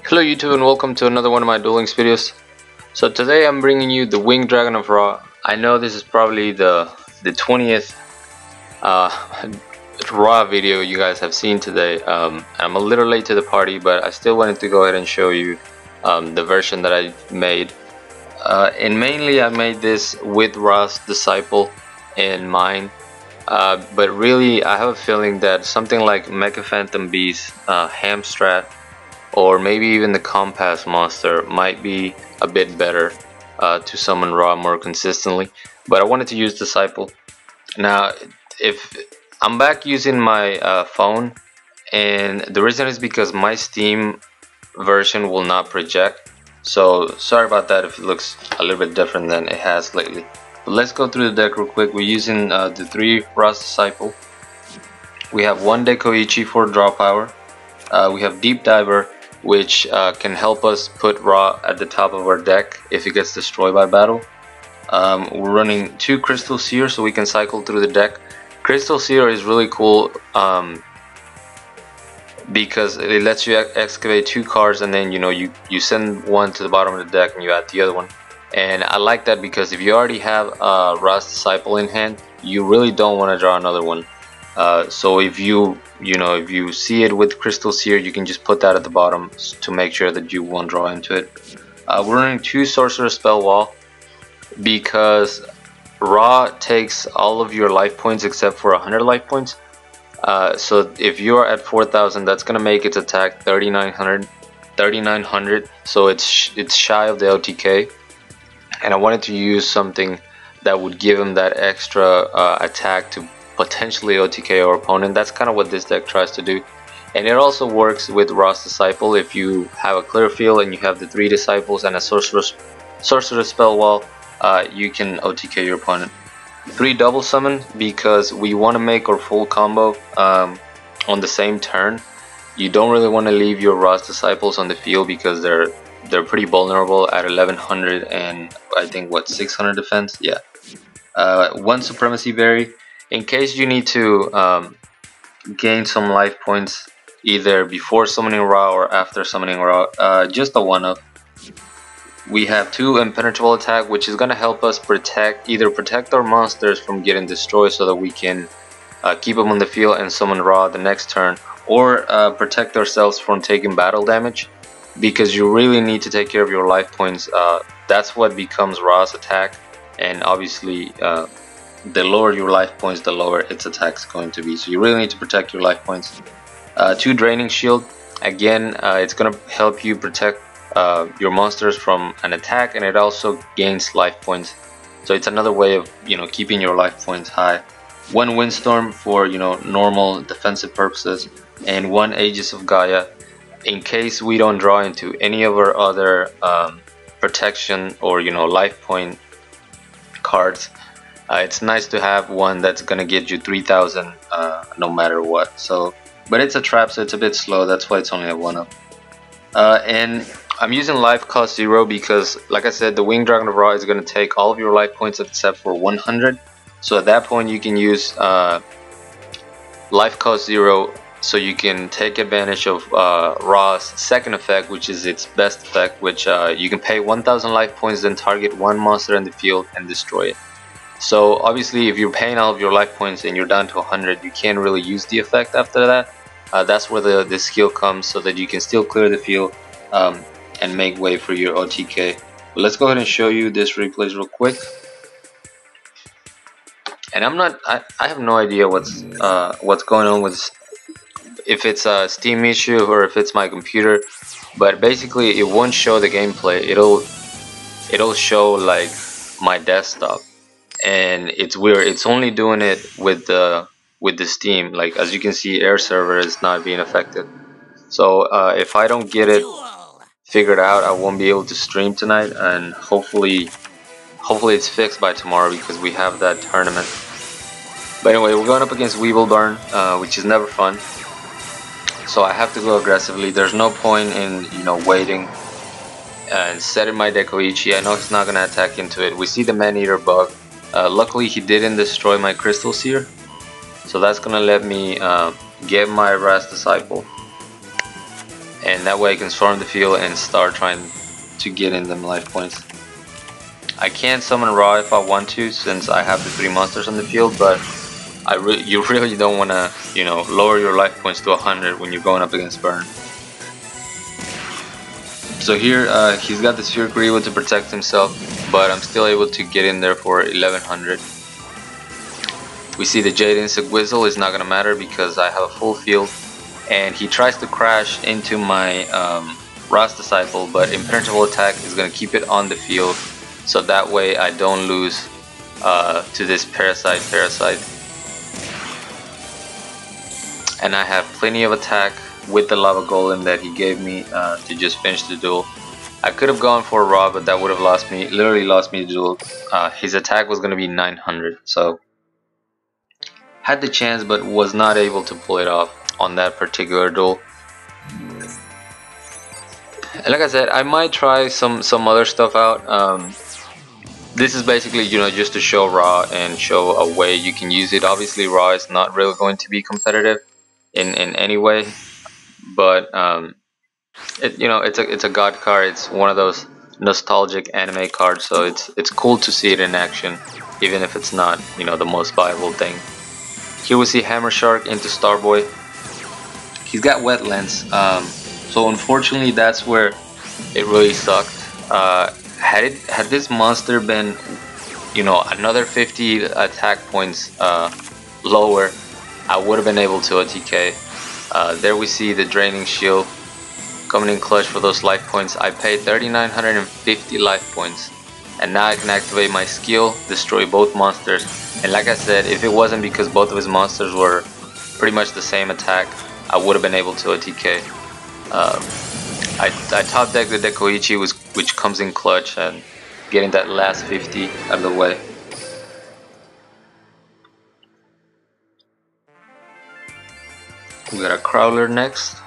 Hello YouTube and welcome to another one of my Duel Links videos. So today I'm bringing you the Winged Dragon of Ra. I know this is probably the 20th Ra video you guys have seen today. I'm a little late to the party, but I still wanted to go ahead and show you the version that I made. And mainly I made this with Ra's Disciple in mind. But really I have a feeling that something like Mecha Phantom Beast, Hamstrat, or maybe even the Compass Monster might be a bit better to summon Ra more consistently. But I wanted to use Disciple. Now, if I'm back using my phone, and the reason is because my Steam version will not project. So sorry about that if it looks a little bit different than it has lately. But let's go through the deck real quick. We're using the 3 Ra's Disciple. We have 1 Dekoichi for draw power. We have Deep Diver, which can help us put Ra at the top of our deck if it gets destroyed by battle. We're running 2 Crystal Seer so we can cycle through the deck. Crystal Seer is really cool because it lets you excavate 2 cards, and then you send one to the bottom of the deck and you add the other one. And I like that because if you already have Ra's Disciple in hand, you really don't want to draw another one. So if you see it with Crystal Seer, you can just put that at the bottom to make sure that you won't draw into it. We're running 2 Sorcerer Spell Wall because Ra takes all of your life points except for 100 life points. So if you are at 4,000, that's gonna make its attack 3,900. So it's shy of the OTK, and I wanted to use something that would give him that extra attack to potentially OTK our opponent. That's kind of what this deck tries to do, and it also works with Ra's Disciple. If you have a clear field and you have the 3 Disciples and a Sorcerer Spell Wall, you can OTK your opponent. 3 Double Summon because we want to make our full combo on the same turn. You don't really want to leave your Ra's Disciples on the field because they're pretty vulnerable at 1100 and I think what, 600 defense. Yeah. 1 Supremacy Berry in case you need to gain some life points either before summoning Ra or after summoning Ra. Just a 1-up. We have 2 Impenetrable Attack, which is going to help us either protect our monsters from getting destroyed so that we can keep them on the field and summon Ra the next turn, or protect ourselves from taking battle damage, because you really need to take care of your life points. That's what becomes Ra's attack, and obviously the lower your life points, the lower its attack is going to be. So you really need to protect your life points. 2 Draining Shield, again, it's going to help you protect your monsters from an attack, and it also gains life points. So it's another way of keeping your life points high. 1 Windstorm for normal defensive purposes, and 1 Aegis of Gaia in case we don't draw into any of our other protection or life point cards. It's nice to have one that's gonna get you 3,000 no matter what. So, but it's a trap, so it's a bit slow. That's why it's only a 1-up. And I'm using life cost 0 because, like I said, the Winged Dragon of Ra is gonna take all of your life points except for 100. So at that point, you can use life cost 0, so you can take advantage of Ra's second effect, which is its best effect, which you can pay 1,000 life points, then target 1 monster in the field and destroy it. So obviously if you're paying all of your life points and you're down to 100, you can't really use the effect after that. That's where the skill comes, so that you can still clear the field and make way for your OTK. But let's go ahead and show you this replays real quick. And I have no idea what's going on with, if it's a Steam issue or if it's my computer, but basically it won't show the gameplay. It'll show like my desktop, and it's weird. It's only doing it with the Steam. Like, as you can see, Air Server is not being affected. So if I don't get it figured out, I won't be able to stream tonight, and hopefully it's fixed by tomorrow because we have that tournament. But anyway, we're going up against Weebleburn, which is never fun. So I have to go aggressively. There's no point in waiting and setting my Dekoichi. I know he's not gonna attack into it. We see the Man-Eater bug. Luckily he didn't destroy my Crystal Seer, so that's gonna let me get my Ra's Disciple. and that way I can storm the field and start trying to get in them life points. I can summon Ra if I want to, since I have the 3 monsters on the field, but you really don't want to, you know, lower your life points to 100 when you're going up against Burn. So here he's got the Sphere Grievo to protect himself, but I'm still able to get in there for 1100. We see the Jade Insect Whistle is not going to matter because I have a full field, and he tries to crash into my Ross Disciple, but Impenetrable Attack is going to keep it on the field, so that way I don't lose to this Parasite. And I have plenty of attack with the Lava Golem that he gave me to just finish the duel. I could have gone for a Ra, but that would have literally lost me the duel. His attack was going to be 900, so had the chance but was not able to pull it off on that particular duel. And like I said, I might try some other stuff out. This is basically, you know, just to show Ra and show a way you can use it. Obviously Ra is not really going to be competitive in any way, but you know, it's a god card. It's one of those nostalgic anime cards, so it's cool to see it in action, even if it's not, you know, the most viable thing. Here we see Hammer Shark into Starboy. He's got Wetlands, so unfortunately that's where it really sucked. Had this monster been, you know, another 50 attack points lower, I would have been able to OTK. There we see the Draining Shield coming in clutch for those life points. I paid 3,950 life points, and now I can activate my skill, destroy both monsters. And like I said, if it wasn't because both of his monsters were pretty much the same attack, I would have been able to OTK. I top deck the Dekoichi, which comes in clutch, and getting that last 50 out of the way. We got a Crowler next.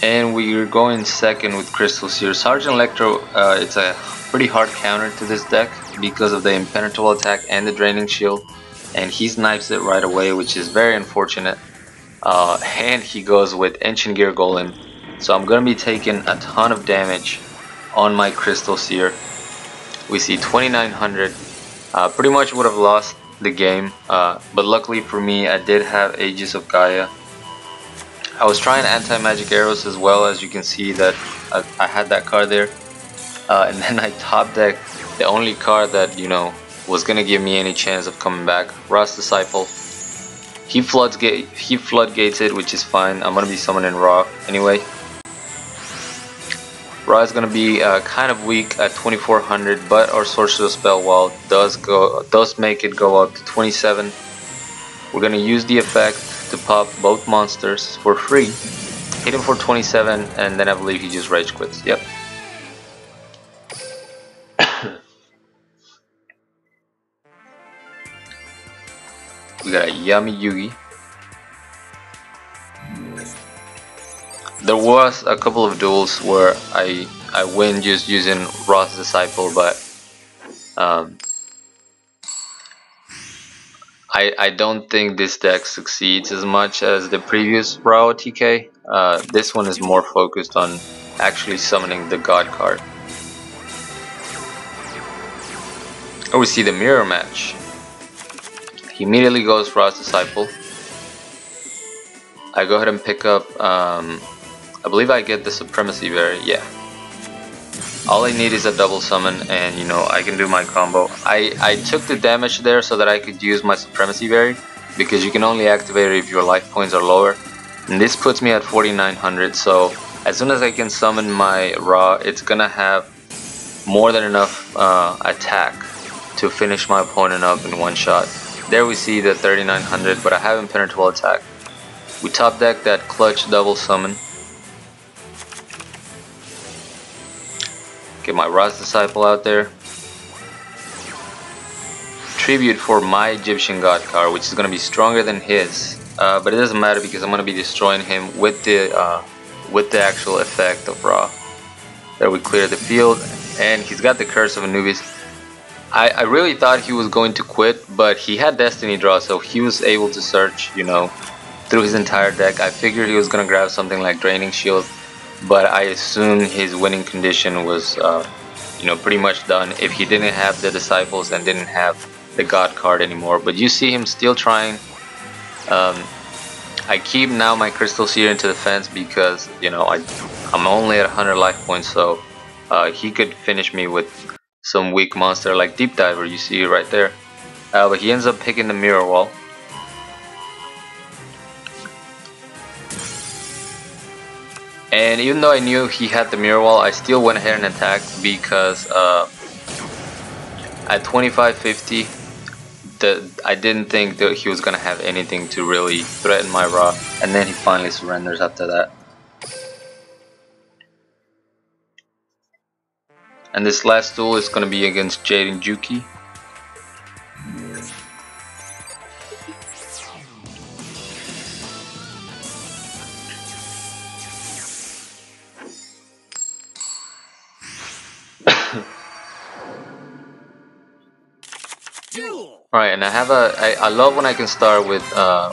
And we're going second with Crystal Seer. Sergeant Electro, it's a pretty hard counter to this deck because of the Impenetrable Attack and the Draining Shield, and he snipes it right away, which is very unfortunate. And he goes with Ancient Gear Golem, so I'm going to be taking a ton of damage on my Crystal Seer. We see 2900. Pretty much would have lost the game, but luckily for me I did have Aegis of Gaia. I was trying anti-magic arrows as well, as you can see that I had that card there, and then I top decked the only card that, you know, was gonna give me any chance of coming back. Ross Disciple. He floodgates it, which is fine. I'm gonna be summoning Ra anyway. Ra is gonna be kind of weak at 2400, but our Sorcerer Spell Wall does make it go up to 27. We're gonna use the effect to pop both monsters for free, hit him for 27, and then I believe he just rage quits. Yep. We got a Yami Yugi. There was a couple of duels where I win just using Ross Disciple, but I don't think this deck succeeds as much as the previous Rao TK. This one is more focused on actually summoning the God card. Oh, we see the mirror match. He immediately goes Ra's Disciple. I go ahead and pick up, I believe I get the Supremacy Berry, yeah. All I need is a double summon, and you know, I can do my combo. I took the damage there so that I could use my Supremacy Berry, because you can only activate it if your life points are lower. And this puts me at 4900, so as soon as I can summon my Ra, it's gonna have more than enough attack to finish my opponent up in one shot. There we see the 3900, but I have Impenetrable Attack. We top deck that clutch double summon. Get my Ra's Disciple out there. tribute for my Egyptian god card, which is gonna be stronger than his. But it doesn't matter because I'm gonna be destroying him with the actual effect of Ra. There we clear the field, and he's got the Curse of Anubis. I really thought he was going to quit, but he had Destiny Draw, so he was able to search, you know, through his entire deck. I figured he was gonna grab something like Draining Shield, but I assumed his winning condition was, you know, pretty much done if he didn't have the Disciples and didn't have the God card anymore. But you see him still trying. I keep now my Crystal Seer into the fence because, you know, I'm only at 100 life points, so he could finish me with some weak monster like Deep Diver, you see right there. But he ends up picking the Mirror Wall. And even though I knew he had the Mirror Wall, I still went ahead and attacked because at 2550, I didn't think that he was gonna have anything to really threaten my Ra, and then he finally surrenders after that. And this last duel is gonna be against Jaden Juki. Right, and I love when I can start with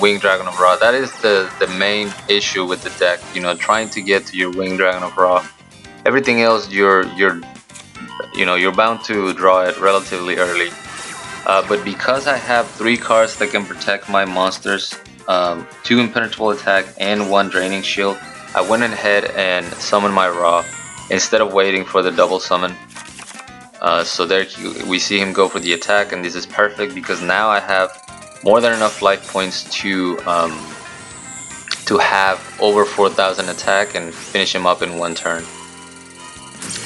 Winged Dragon of Ra. That is the main issue with the deck, you know, trying to get to your Winged Dragon of Ra. Everything else you're bound to draw it relatively early. But because I have 3 cards that can protect my monsters, 2 impenetrable attack and 1 draining shield, I went ahead and summoned my Ra instead of waiting for the double summon. So there we see him go for the attack, and this is perfect because now I have more than enough life points to have over 4,000 attack and finish him up in 1 turn.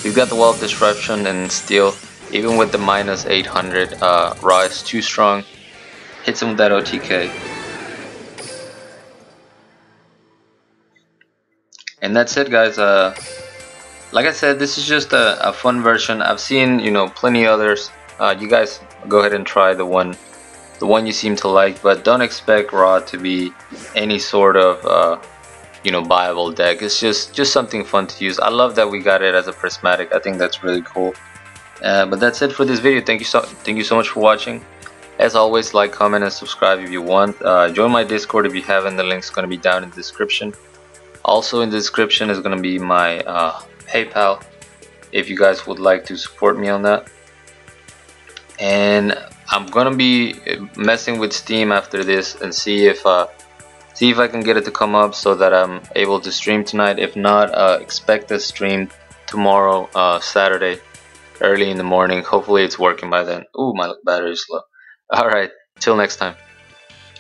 He's got the Wall of Disruption, and still, even with the minus 800, Ra is too strong. Hits him with that OTK. And that's it, guys. Like I said, this is just a fun version. I've seen, you know, plenty others. You guys go ahead and try the one you seem to like, but don't expect Ra to be any sort of you know, viable deck. It's just something fun to use. I love that we got it as a prismatic. I think that's really cool. But that's it for this video. Thank you so much for watching. As always, like, comment, and subscribe if you want. Join my Discord if you haven't. The link's gonna be down in the description. Also in the description is gonna be my PayPal if you guys would like to support me on that. And I'm gonna be messing with Steam after this and see if I can get it to come up so that I'm able to stream tonight. If not, expect a stream tomorrow, Saturday, early in the morning. Hopefully it's working by then. Ooh, my battery's low. Alright, till next time.